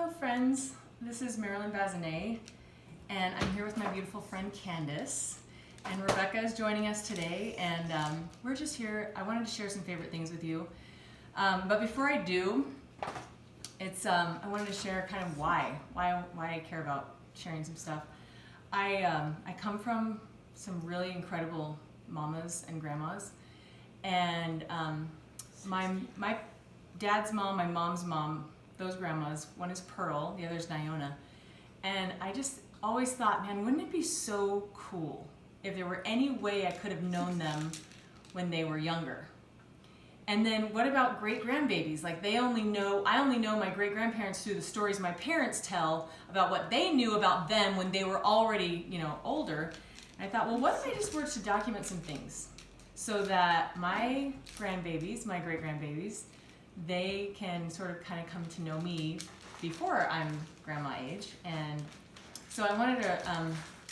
Hello friends, this is Marilyn Bazinet, and I'm here with my beautiful friend Candace, and Rebecca is joining us today, and we're just here. I wanted to share some favorite things with you, but before I do, I wanted to share kind of why I care about sharing some stuff. I come from some really incredible mamas and grandmas, and my dad's mom, my mom's mom, those grandmas, one is Pearl, the other is Nyona, and I just always thought, man, wouldn't it be so cool if there were any way I could have known them when they were younger? And then what about great grandbabies? Like I only know my great grandparents through the stories my parents tell about what they knew about them when they were already, older. And I thought, well, what if I just were to document some things so that my grandbabies, my great grandbabies, they can sort of kind of come to know me before I'm grandma age. And so I wanted to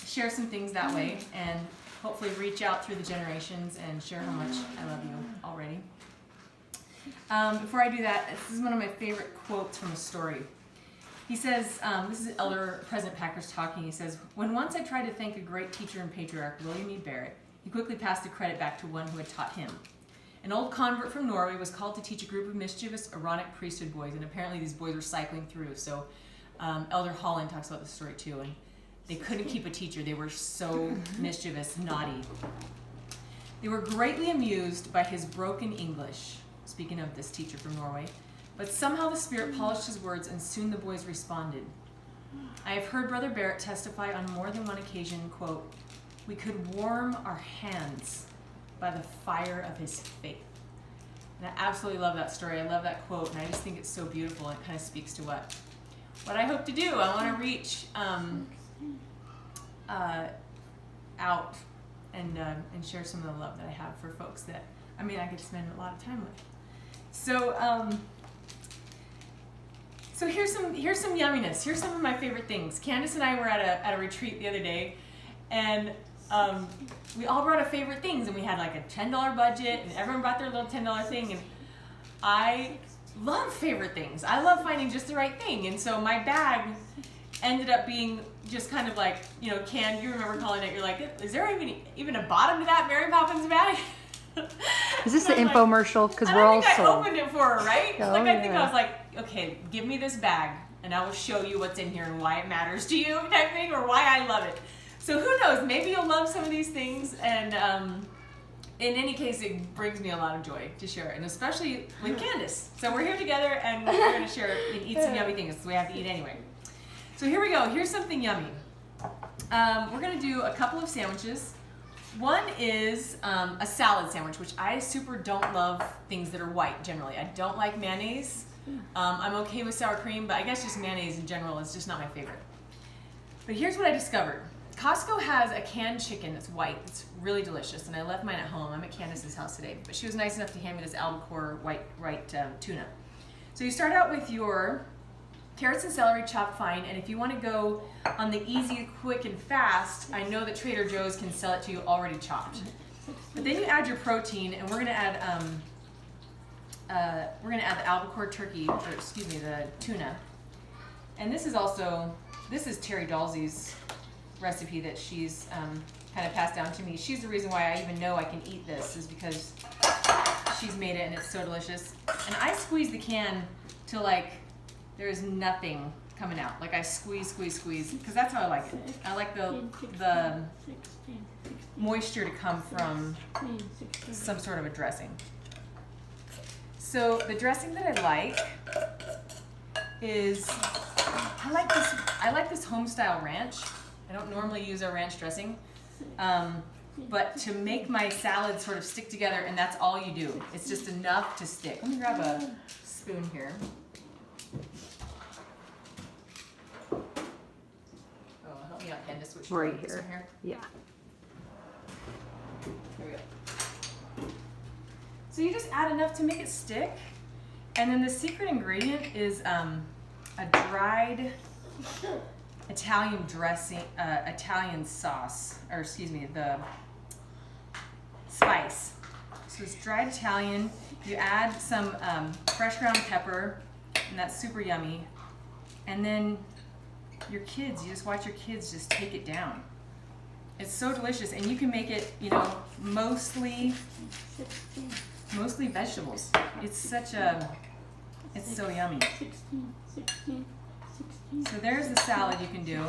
share some things that way and hopefully reach out through the generations and share how much I love you already. Before I do that, this is one of my favorite quotes from a story. He says, this is Elder President Packers talking, he says, "When once I tried to thank a great teacher and patriarch, William E. Barrett, he quickly passed the credit back to one who had taught him. An old convert from Norway was called to teach a group of mischievous, erotic priesthood boys, and apparently these boys were cycling through, so Elder Holland talks about the story too, and they couldn't keep a teacher. They were so mischievous, naughty. They were greatly amused by his broken English," speaking of this teacher from Norway, "but somehow the Spirit polished his words, and soon the boys responded. I have heard Brother Barrett testify on more than one occasion, quote, 'We could warm our hands by the fire of his faith.'" And I absolutely love that story. I love that quote, and I just think it's so beautiful. It kind of speaks to what I hope to do. I want to reach out and share some of the love that I have for folks that I could spend a lot of time with. So here's some yumminess. Here's some of my favorite things. Candace and I were at a retreat the other day, and we all brought our favorite things, and we had like a $10 budget, and everyone brought their little $10 thing, and I love favorite things. I love finding just the right thing, and so my bag ended up being just kind of like, Can, you remember calling it, you're like, is there even a bottom to that Mary Poppins bag? Is this the infomercial? Because we're all sold. I opened it for her, right? Oh, I think I was like, okay, give me this bag, and I will show you what's in here and why it matters to you, type thing, or why I love it. So who knows? Maybe you'll love some of these things, and in any case, it brings me a lot of joy to share it, and especially with Candace. So we're here together, and we're going to share and eat some yummy things. So we have to eat anyway. So here we go. Here's something yummy. We're going to do a couple of sandwiches. One is a salad sandwich, which I super don't love things that are white generally. I don't like mayonnaise. I'm okay with sour cream, but I guess just mayonnaise in general is just not my favorite. But here's what I discovered. Costco has a canned chicken that's white. It's really delicious, and I left mine at home. I'm at Candace's house today, but she was nice enough to hand me this albacore white tuna. So you start out with your carrots and celery chopped fine, and if you want to go on the easy, quick, and fast, I know that Trader Joe's can sell it to you already chopped. But then you add your protein, and we're going to add the albacore turkey, or excuse me, the tuna. And this is Terry Dalsey's recipe that she's kind of passed down to me. She's the reason why I even know I can eat this, is because she's made it and it's so delicious. And I squeeze the can till like there's nothing coming out. Like I squeeze, because that's how I like it. I like the moisture to come from some sort of a dressing. So the dressing that I like is, I like this home style ranch. I don't normally use a ranch dressing, but to make my salad sort of stick together, and that's all you do. It's just enough to stick. Let me grab a spoon here. Oh, help me out, Candace. Which Right one? This one here? Yeah. Here we go. So you just add enough to make it stick, and then the secret ingredient is a dried Italian dressing, Italian sauce, or excuse me, the spice. So it's dried Italian. You add some fresh ground pepper, and that's super yummy. And then your kids, you just watch your kids just take it down. It's so delicious, and you can make it, you know, mostly vegetables. It's so yummy. So there's the salad you can do.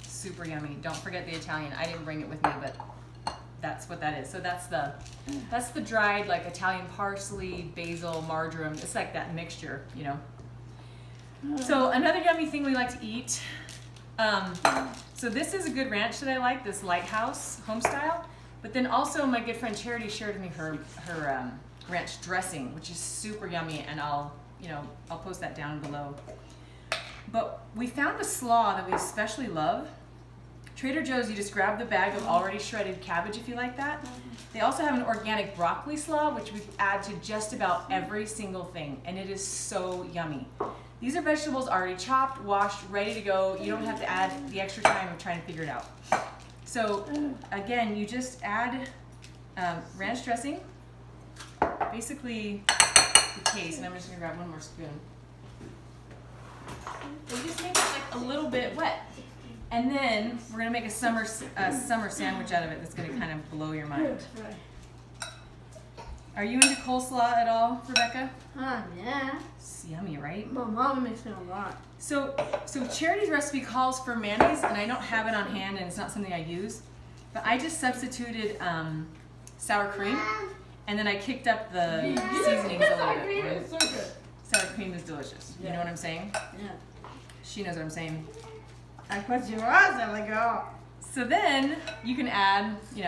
Super yummy. Don't forget the Italian. I didn't bring it with me, but that's what that is. So that's the dried, like, Italian parsley, basil, marjoram. It's like that mixture, you know. So another yummy thing we like to eat. So this is a good ranch that I like, this Lighthouse home style. But then also my good friend Charity shared with me her ranch dressing, which is super yummy, and I'll post that down below. But we found a slaw that we especially love. Trader Joe's, you just grab the bag of already shredded cabbage if you like that. They also have an organic broccoli slaw, which we add to just about every single thing, and it is so yummy. These are vegetables already chopped, washed, ready to go. You don't have to add the extra time of trying to figure it out. So again, you just add ranch dressing, basically to taste, and I'm just gonna grab one more spoon. You just make it like a little bit wet. And then we're gonna make a summer sandwich out of it that's gonna kind of blow your mind. Are you into coleslaw at all, Rebecca? Yeah. It's yummy, right? My mom makes it a lot. So Charity's recipe calls for mayonnaise, and I don't have it on hand, and it's not something I use. But I just substituted sour cream, and then I kicked up the seasonings a little bit. It's so good. Sour cream is delicious. You know what I'm saying? Yeah. She knows what I'm saying. I put your eyes on like, oh. So then you can add, you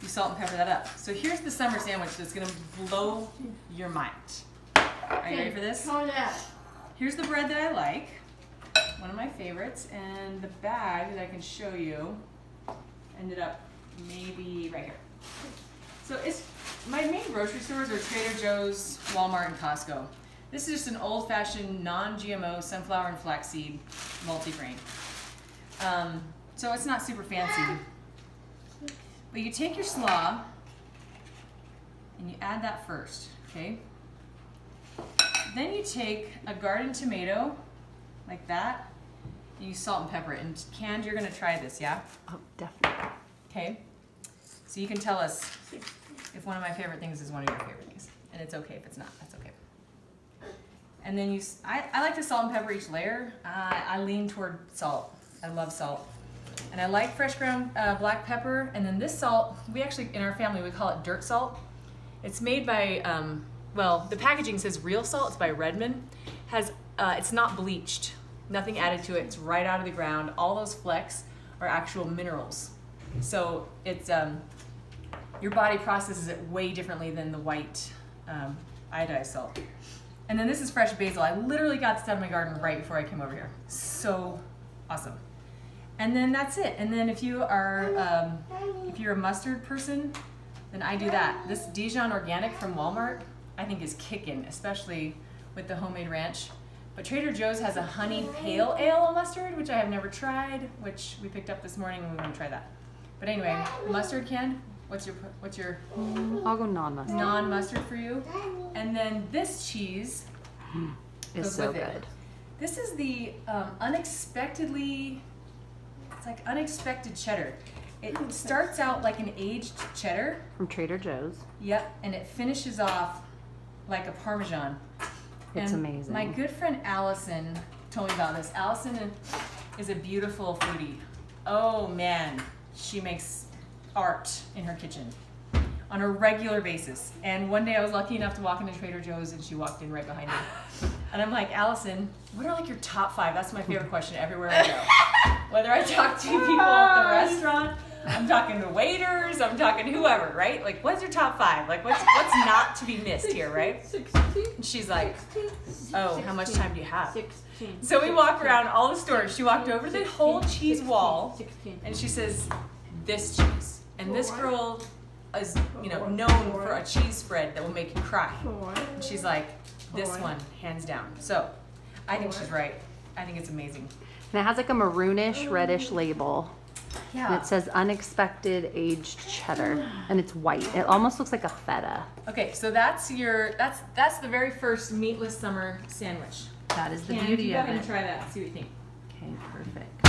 salt and pepper that up. So here's the summer sandwich that's gonna blow your mind. Are you ready for this? Oh, yeah. Here's the bread that I like, one of my favorites, and the bag that I can show you ended up maybe right here. So my main grocery stores are Trader Joe's, Walmart, and Costco. This is just an old-fashioned, non-GMO sunflower and flaxseed multigrain. So it's not super fancy. But you take your slaw and you add that first, okay? Then you take a garden tomato, like that, and you salt and pepper it. And Canned, you're gonna try this, yeah? Oh, definitely. Okay. So you can tell us if one of my favorite things is one of your favorite things. And it's okay if it's not, that's okay. And then I like to salt and pepper each layer. I lean toward salt. I love salt. And I like fresh ground black pepper. And then this salt, we actually, in our family, we call it dirt salt. It's made by, the packaging says real salt. It's by Redmond. It's not bleached. Nothing added to it. It's right out of the ground. All those flecks are actual minerals. So it's, your body processes it way differently than the white iodized salt. And then this is fresh basil. I literally got this out of my garden right before I came over here. So awesome. And then that's it. And then if you're a mustard person, then I do that. This Dijon organic from Walmart, I think is kicking, especially with the homemade ranch. But Trader Joe's has a honey pale ale mustard, which I have never tried, which we picked up this morning and we want to try that. But anyway, mustard, Ken, what's your I'll go non-mustard. non-mustard for you? And then this cheese It's goes so with it. good. This is the unexpected cheddar. It starts out like an aged cheddar. From Trader Joe's. Yep, and it finishes off like a Parmesan. It's And amazing. My good friend Allison told me about this. Allison is a beautiful foodie. Oh man, she makes art in her kitchen on a regular basis. And one day I was lucky enough to walk into Trader Joe's and she walked in right behind me. And I'm like, Allison, what are like your top 5? That's my favorite question everywhere I go. Whether I talk to people at the restaurant, I'm talking to waiters, I'm talking to whoever, right? Like, what's your top 5? Like, what's not to be missed here, right? 16. And she's like, oh, how much time do you have? 16. So we walk around all the stores. She walked over the whole cheese wall 16. and she says, this cheese. And this girl is, known for a cheese spread that will make you cry. And she's like, this one, hands down. So I think she's right. I think it's amazing. And it has like a maroonish, reddish label. And Yeah. it says unexpected aged cheddar, and it's white. It almost looks like a feta. Okay, so that's the very first meatless summer sandwich. That is the Candace, beauty you go of ahead and it. try that. See what you think. Okay, perfect.